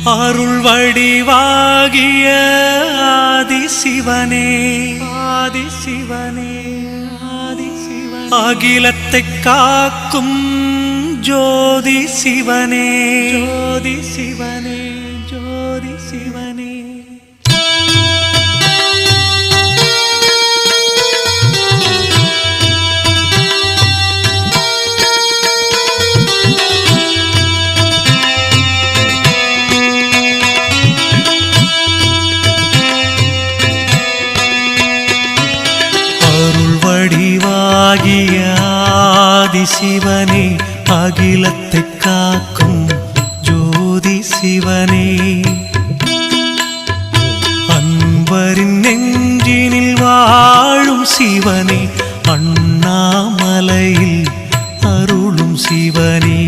அருள் வடிவாகிய ஆதிசிவனே ஆதிசிவனே ஆதிசிவனே அகிலத்தை காக்கும் ஜோதி சிவனே ஜோதி சிவனே ஜோதி சிவனே வடிவாகிய ஆதிசிவனே அகிலத்தை காக்கும் ஜோதி சிவனே அன்பரின் நெஞ்சினில் வாழும் சிவனே அண்ணாமலையில் அருளும் சிவனே